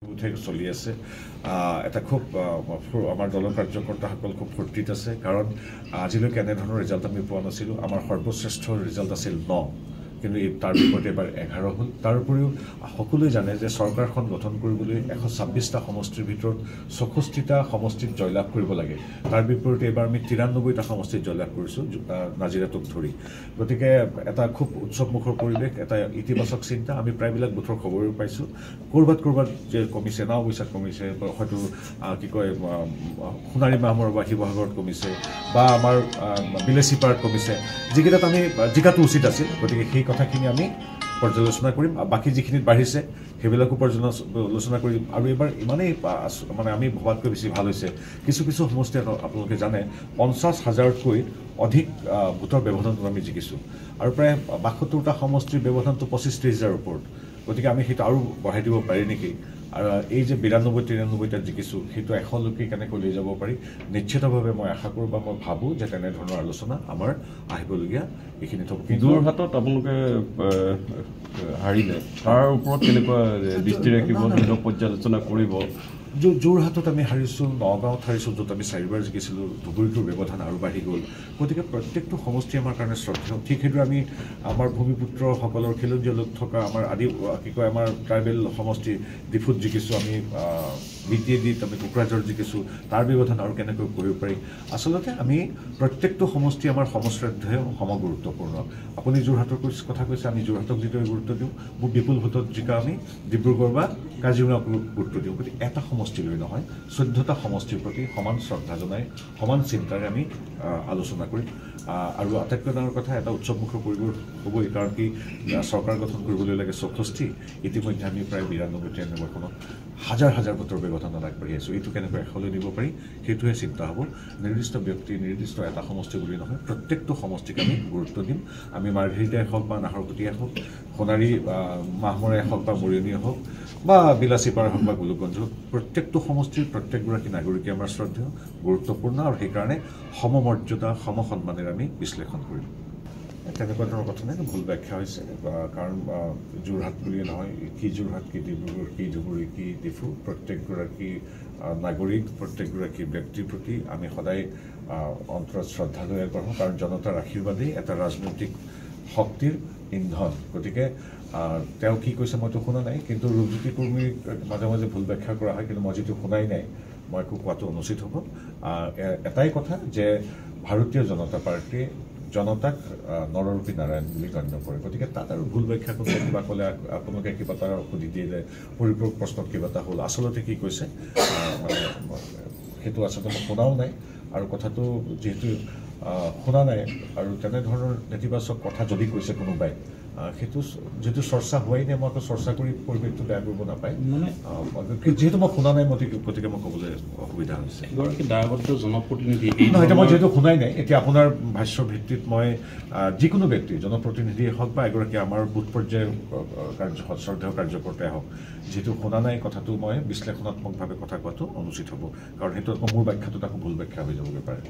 চলি আছে এটা খুব আমাৰ দলৰ কাৰ্যকৰ্তাসকল খুব ফূৰ্তিত আছে কাৰণ আজিলৈকে এনেধৰণৰ ৰিজাল্ট আমি পোৱা নাছিলোঁ আমাৰ সৰ্বশ্ৰেষ্ঠ ৰিজাল্ট আছিল 9 কিন্তু তাৰ বিপৰীতে এবাৰ 11 হ'ল তাৰ উপৰিও সকলোৱে জানে যে চৰকাৰখন গঠন কৰিবলৈ 126টা সমষ্টিৰ ভিতৰত 64টা সমষ্টিত জয়লাভ কৰিব লাগে তাৰ বিপৰীতে এবাৰ আমি 93টা সমষ্টিত জয়লাভ কৰিছোঁ নাজিৰাটোক ধৰি গতিকে এটা খুব উৎসৱমুখৰ পৰিৱেশ এটা ইতিবাচক চিন্তা আমি প্ৰায়বিলাক বুথৰ খবৰো পাইছোঁ ক'ৰবাত যে কমিছে না অৱশ্যে কমিছে হয়তো কি কয় সোণাৰী মাহমৰ বা শিৱসাগৰত কমিছে বা আমাৰ বিলেচিপাৰত কমিছে যিকেইটাত আমি জিকাটো উচিত আছিল গতিকে সেই কথাখিনি আমি পৰ্যালোচনা কৰিম বাকি যিখিনিত বাঢ়িছে সেইবিলাকো পৰ্যালোচনা কৰিম আৰু এবাৰ ইমানেই মানে আমি ভবাতকৈ বেছি ভাল হৈছে কিছু সমষ্টি আপোনালোকে জানে 50,000তকৈ অধিক ভোটৰ ব্যৱধানত আমি জিকিছোঁ আৰু প্ৰায় 72টা সমষ্টিৰ ব্যৱধানটো 25-30,000ৰ ওপৰত গতিকে আমি সেইটো আৰু বঢ়াই দিব পাৰি নেকি আৰু এই যে 92-93টাত জিকিছোঁ সেইটো 100লৈকে কেনেকৈ লৈ যাব পাৰি নিশ্চিতভাৱে মই আশা কৰোঁ বা মই ভাবোঁ যে তেনেধৰণৰ আলোচনা আমাৰ আহিবলগীয়া এইখিনিত হ'ব যোৰহাটত আপোনালোকে হাৰিলে তাৰ ওপৰত কেনেকুৱা দৃষ্টি ৰাখিব পৰ্যালোচনা কৰিব যোৰহাটত আমি হাৰিছোঁ নগাঁৱত হাৰিছোঁ য'ত আমি 4বাৰ জিকিছিলোঁ ধুবুৰীটোৰ ব্যৱধান আৰু বাঢ়ি গ'ল গতিকে প্ৰত্যেকটো সমষ্টি আমাৰ কাৰণে শ্ৰদ্ধেয় ঠিক সেইদৰে আমি আমাৰ ভূমিপুত্ৰসকলৰ খিলঞ্জীয়া লোক থকা আমাৰ আদি কি কয় আমাৰ ট্ৰাইবেল সমষ্টি ডিফুত জিকিছোঁ আমি BTADত আমি কোকৰাঝাৰত জিকিছোঁ তাৰ ব্যৱধান আৰু কেনেকৈ কৰিব পাৰি আচলতে আমি প্ৰত্যেকটো সমষ্টি আমাৰ সমশ্ৰদ্ধেয় সমগুৰুত্বপূৰ্ণ আপুনি যোৰহাটৰ কথা কৈছে আমি যোৰহাটক যিদৰে গুৰুত্ব দিওঁ মোক বিপুল ভোটত জিকা আমি ডিব্ৰুগড় বা কাজিৰঙাক গুৰুত্ব দিওঁ গতিকে এটা সমষ্টিলৈ নহয় 14টা সমষ্টিৰ প্ৰতি সমান শ্ৰদ্ধা জনাই সমান চিন্তাৰে আমি আলোচনা কৰিম আৰু আটাইতকৈ ডাঙৰ কথা এটা উৎসৱমুখৰ পৰিৱেশ হ'বই কাৰণ কি চৰকাৰ গঠন কৰিবলৈ লাগে 64 ইতিমধ্যে আমি প্ৰায় 92-93খনত হাজাৰ ভোটৰ ব্যৱধানত আগবাঢ়ি আছোঁ এইটো কেনেকৈ এশলৈ নিব পাৰি সেইটোহে চিন্তা হ'ব নিৰ্দিষ্ট ব্যক্তি নিৰ্দিষ্ট এটা সমষ্টি বুলি নহয় প্ৰত্যেকটো সমষ্টিক আমি গুৰুত্ব দিম আমি মাৰ্ঘেৰিটাই হওক বা নাহৰকটীয়াই হওক সোণাৰী মাহমৰাই হওক বা মৰিয়নীয়ে হওক বা বিলাচীপাৰ হওক বা গোলোকগঞ্জ হওক প্ৰত্যেকটো সমষ্টিৰ প্ৰত্যেকগৰাকী নাগৰিকে আমাৰ শ্ৰদ্ধেয় গুৰুত্বপূৰ্ণ আৰু সেইকাৰণে সমমৰ্যাদা সমসন্মানেৰে আমি বিশ্লেষণ কৰিম তেনেকুৱা ধৰণৰ কথা নাই ভুল ব্যাখ্যা হৈছে কাৰণ যোৰহাট বুলিয়ে নহয় কি যোৰহাট কি ডিব্ৰুগড় কি ধুবুৰী কি ডিফু প্ৰত্যেকগৰাকী নাগৰিক প্ৰত্যেকগৰাকী ব্যক্তিৰ প্ৰতি আমি সদায় অন্তৰত শ্ৰদ্ধা লৈ আগবাঢ়োঁ কাৰণ জনতাৰ আশীৰ্বাদেই এটা ৰাজনৈতিক শক্তিৰ ইন্ধন গতিকে তেওঁ কি কৈছে মইতো শুনা নাই কিন্তু ৰূপজ্যোতি কৰ্মীৰ মাজে ভুল ব্যাখ্যা কৰা হয় কিন্তু মই যিটো শুনাই নাই মই একো কোৱাটো অনুচিত হ'ব এটাই কথা যে ভাৰতীয় জনতা পাৰ্টীয়ে জনতাক নৰৰূপী নাৰায়ণ বুলি গণ্য কৰে গতিকে তাত আৰু ভুল ব্যাখ্যা কোনোবাই কিবা ক'লে আপোনালোকে কিবা এটা সুধি দিয়ে যে পৰিপূৰক প্ৰশ্নত কিবা এটা হ'ল আচলতে কি কৈছে মানে সেইটো আচলতে মই শুনাও নাই আৰু কথাটো যিহেতু শুনা নাই আৰু তেনেধৰণৰ নেতিবাচক কথা যদি কৈছে কোনোবাই সেইটো যেহেতু চৰ্চা হোৱাই নাই মই আকৌ চৰ্চা কৰি পৰিৱেশটো বেয়া কৰিব নাপায় মানে যিহেতু মই শুনা নাই গতিকে মই ক'বলৈ অসুবিধা হৈছে দায়বদ্ধ জনপ্ৰতিনিধি নহয় মই যিহেতু শুনাই নাই এতিয়া আপোনাৰ ভাষ্যৰ ভিত্তিত মই যিকোনো ব্যক্তি জনপ্ৰতিনিধিয়ে হওক বা এগৰাকী আমাৰ বুথ পৰ্যায়ৰ শ্ৰদ্ধেয় কাৰ্যকৰ্তাই হওক যিহেতু শুনা নাই কথাটো মই বিশ্লেষণাত্মকভাৱে কথা কোৱাটো অনুচিত হ'ব কাৰণ সেইটো মোৰ ব্যাখ্যাটোত আকৌ ভুল ব্যাখ্যা হৈ যাবগৈ পাৰে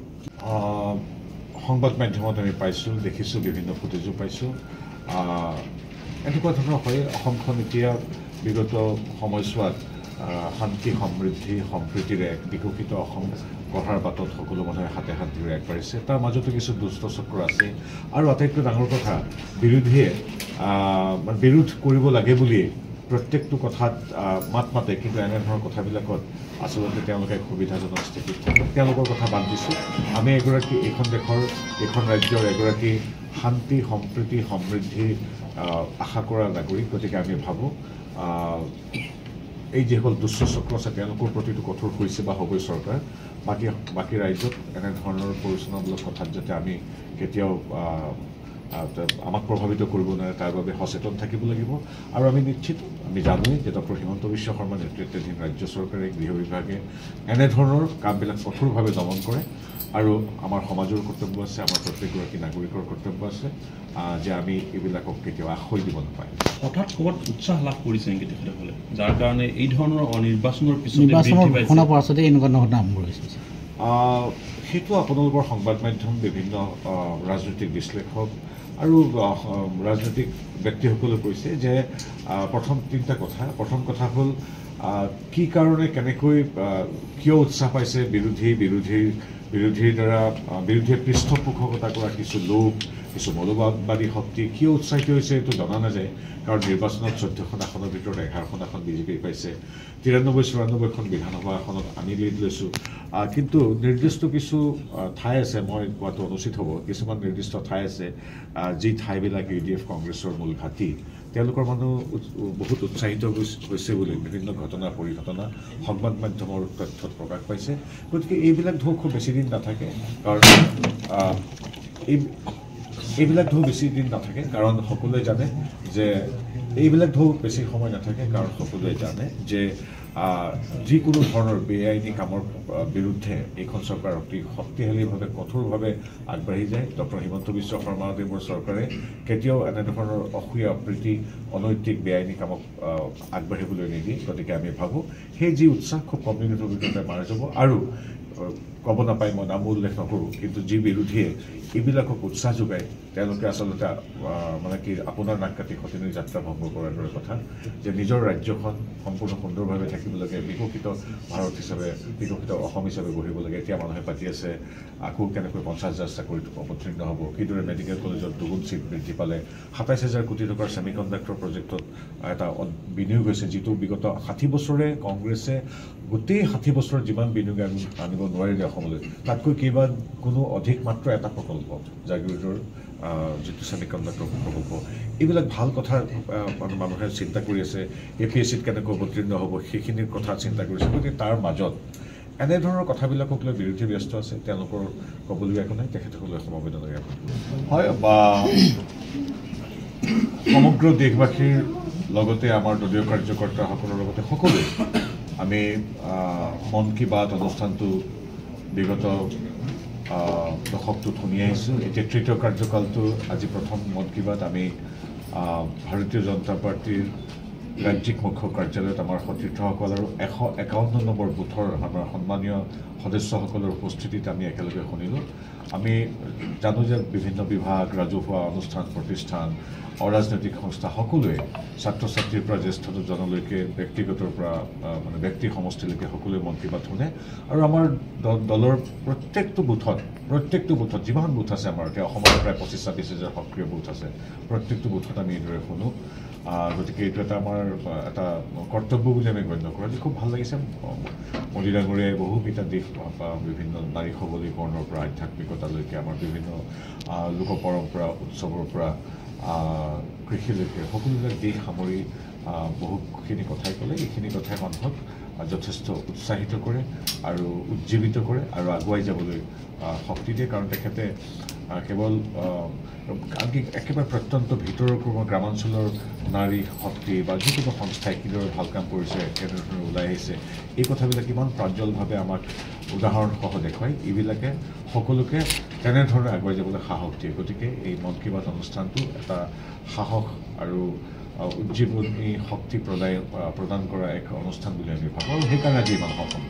সংবাদ মাধ্যমত আমি পাইছোঁ দেখিছোঁ বিভিন্ন ফুটেজো পাইছোঁ এনেকুৱা ধৰণৰ হয় অসমখন এতিয়া বিগত সময়ছোৱাত শান্তি সমৃদ্ধি সম্প্ৰীতিৰে বিকশিত অসম গঢ়াৰ বাটত সকলো মানুহে হাতে হাত ধৰি আগবাঢ়িছে তাৰ মাজতো কিছু দুষ্ট চক্ৰ আছে আৰু আটাইতকৈ ডাঙৰ কথা বিৰোধীয়ে বিৰোধ কৰিব লাগে বুলিয়ে প্ৰত্যেকটো কথাত মাত মাতে কিন্তু এনেধৰণৰ কথাবিলাকত আচলতে তেওঁলোকে সুবিধাজনক স্থিতিত থাকে তেওঁলোকৰ কথা বাদ দিছোঁ আমি এগৰাকী এইখন দেশৰ এইখন ৰাজ্যৰ এগৰাকী শান্তি সম্প্ৰীতি সমৃদ্ধি আশা কৰা নাগৰিক গতিকে আমি ভাবোঁ এই যিসকল দুষ্ট চক্ৰ আছে তেওঁলোকৰ প্ৰতিটো কঠোৰ কৰিছে বা হ'বই চৰকাৰ বাকী ৰাজ্যত এনেধৰণৰ পৰিচালনামূলক কথাত যাতে আমি কেতিয়াও আমাক প্ৰভাৱিত কৰিব নোৱাৰে তাৰ বাবে সচেতন থাকিব লাগিব আৰু আমি নিশ্চিত আমি জানোৱেই যে ডক্টৰ হিমন্ত বিশ্ব শৰ্মা নেতৃত্বাধীন ৰাজ্য চৰকাৰে গৃহ বিভাগে এনেধৰণৰ কামবিলাক কঠোৰভাৱে দমন কৰে আৰু আমাৰ সমাজৰ কৰ্তব্য আছে আমাৰ প্ৰত্যেকগৰাকী নাগৰিকৰ কৰ্তব্য আছে যে আমি এইবিলাকক কেতিয়াও আশয় দিব নাপায় হঠাৎ ক'ৰবাত উৎসাহ লাভ কৰিছে নেকি তেখেতসকলে যাৰ কাৰণে এই ধৰণৰ নিৰ্বাচনৰ পাছতে এনেকুৱা ঘটনা আৰম্ভ হৈছে সেইটো আপোনালোকৰ সংবাদ মাধ্যম বিভিন্ন ৰাজনৈতিক বিশ্লেষক আৰু ৰাজনৈতিক ব্যক্তিসকলে কৈছে যে প্ৰথম কথা হ'ল কি কাৰণে কেনেকৈ কিয় উৎসাহ পাইছে বিৰোধীৰ দ্বাৰা বিৰোধীয়ে পৃষ্ঠপোষকতা কৰা কিছু লোক কিছু মৌলবাদী শক্তি কিয় উৎসাহিত হৈছে এইটো জনা নাযায় কাৰণ নিৰ্বাচনত 14খন আসনৰ ভিতৰত 11খন আসন বিজেপি পাইছে 93-94খন বিধানসভা আসনত আমি লিড লৈছোঁ কিন্তু নিৰ্দিষ্ট কিছু ঠাই আছে মই কোৱাটো অনুচিত হ'ব কিছুমান নিৰ্দিষ্ট ঠাই আছে যি ঠাইবিলাক UDF কংগ্ৰেছৰ মূল ঘাটি তেওঁলোকৰ মানুহ বহুত উৎসাহিত হৈছে বুলি বিভিন্ন ঘটনা পৰিঘটনা সংবাদ মাধ্যমৰ তথ্যত প্ৰকাশ পাইছে গতিকে এইবিলাক ঢৌ খুব বেছি দিন নাথাকে কাৰণ এইবিলাক ঢৌ বেছি দিন নাথাকে কাৰণ সকলোৱে জানে যে এইবিলাক ঢৌ বেছি সময় নাথাকে কাৰণ সকলোৱে জানে যে যিকোনো ধৰণৰ বেআইনী কামৰ বিৰুদ্ধে এইখন চৰকাৰ অতি শক্তিশালীভাৱে কঠোৰভাৱে আগবাঢ়ি যায় ডক্টৰ হিমন্ত বিশ্ব শৰ্মাদেৱৰ চৰকাৰে কেতিয়াও এনেধৰণৰ অসূয়া অপ্ৰীতি অনৈতিক বেআইনী কামক আগবাঢ়িবলৈ নিদিয়ে গতিকে আমি ভাবোঁ সেই যি উৎসাহ খুব কম দিনৰ ভিতৰতে মাৰি যাব আৰু ক'ব নাপায় মই নাম উল্লেখ নকৰোঁ কিন্তু যি বিৰোধীয়ে এইবিলাকক উৎসাহ যোগায় তেওঁলোকে আচলতে মানে কি আপোনাৰ নাক কাটি সতিনীৰ যাত্ৰা ভংগ কৰাৰ দৰে কথা যে নিজৰ ৰাজ্যখন সম্পূৰ্ণ সুন্দৰভাৱে থাকিব লাগে বিকশিত ভাৰত হিচাপে বিকশিত অসম হিচাপে গঢ়িব লাগে এতিয়া মানুহে পাতি আছে আকৌ কেনেকৈ 50,000 চাকৰিত অৱতীৰ্ণ হ'ব কিদৰে মেডিকেল কলেজত দুগুণ চিট বৃদ্ধি পালে 27,000 কোটি টকাৰ ছেমিকণ্ডাক্টৰ প্ৰজেক্টত এটা বিনিয়োগ হৈছে যিটো বিগত 60 বছৰে কংগ্ৰেছে গোটেই 60 বছৰ যিমান বিনিয়োগ আনিব নোৱাৰিলে অসমলৈ তাতকৈ কোনো অধিক মাত্ৰ এটা প্ৰকল্প জাগিৰোডৰ যিটো ছেমিকণ্ডাক্টৰ প্ৰকল্প এইবিলাক ভাল কথা মানুহে চিন্তা কৰি আছে APSCত কেনেকৈ অৱতীৰ্ণ হ'ব সেইখিনিৰ কথা চিন্তা কৰিছে গতিকে তাৰ মাজত এনেধৰণৰ কথাবিলাকক লৈ বিৰোধী ব্যস্ত আছে তেওঁলোকৰ ক'বলগীয়া একো নাই তেখেতসকলে সমবেদনা জ্ঞাপন হয় বা সমগ্ৰ দেশবাসীৰ লগতে আমাৰ দলীয় কাৰ্যকৰ্তাসকলৰ লগতে সকলোৱে আমি মন কী বাত অনুষ্ঠানটো বিগত দশকটো শুনি আহিছোঁ এতিয়া তৃতীয় কাৰ্যকালটো আজি প্ৰথম মন কী বাত আমি ভাৰতীয় জনতা পাৰ্টীৰ ৰাজ্যিক মুখ্য কাৰ্যালয়ত আমাৰ সতীৰ্থসকল আৰু 151 নম্বৰ বুথৰ আমাৰ সন্মানীয় সদস্যসকলৰ উপস্থিতিত আমি একেলগে শুনিলোঁ আমি জানো যে বিভিন্ন বিভাগ ৰাজহুৱা অনুষ্ঠান প্ৰতিষ্ঠান অৰাজনৈতিক সংস্থা সকলোৱে ছাত্ৰ ছাত্ৰীৰ পৰা জ্যেষ্ঠজনলৈকে ব্যক্তিগতৰ পৰা মানে ব্যক্তি সমষ্টিলৈকে সকলোৱে মন কী বাত শুনে আৰু আমাৰ দলৰ প্ৰত্যেকটো বুথত যিমান বুথ আছে আমাৰ এতিয়া অসমৰ প্ৰায় 25-26,000 সক্ৰিয় বুথ আছে প্ৰত্যেকটো বুথত আমি এইদৰে শুনো গতিকে এইটো এটা আমাৰ এটা কৰ্তব্য বুলি আমি গণ্য কৰোঁ আজি খুব ভাল লাগিছে মোদী ডাঙৰীয়াই বহুকেইটা দিশ বিভিন্ন নাৰী সবলীকৰণৰ পৰা আধ্যাত্মিকতালৈকে আমাৰ বিভিন্ন লোক পৰম্পৰা উৎসৱৰ পৰা কৃষিলৈকে সকলোবিলাক দিশ সামৰি বহুখিনি কথাই ক'লে এইখিনি কথাই মানুহক যথেষ্ট উৎসাহিত কৰে আৰু উজ্জীৱিত কৰে আৰু আগুৱাই যাবলৈ শক্তি দিয়ে কাৰণ তেখেতে কেৱল আনকি একেবাৰে প্ৰত্যন্ত ভিতৰৰ কোনো গ্ৰামাঞ্চলৰ নাৰী শক্তি বা যিকোনো সংস্থাই কিদৰে ভাল কাম কৰিছে কেনেধৰণে ওলাই আহিছে এই কথাবিলাক ইমান প্ৰাঞ্জলভাৱে আমাক উদাহৰণসহ দেখুৱাই এইবিলাকে সকলোকে তেনেধৰণে আগুৱাই যাবলৈ সাহস দিয়ে গতিকে এই মন কী বাত অনুষ্ঠানটো এটা সাহস আৰু উজ্জীৱনী শক্তি প্ৰদান কৰা এক অনুষ্ঠান বুলি আমি ভাবোঁ আৰু সেইকাৰণে আজি ইমান সফল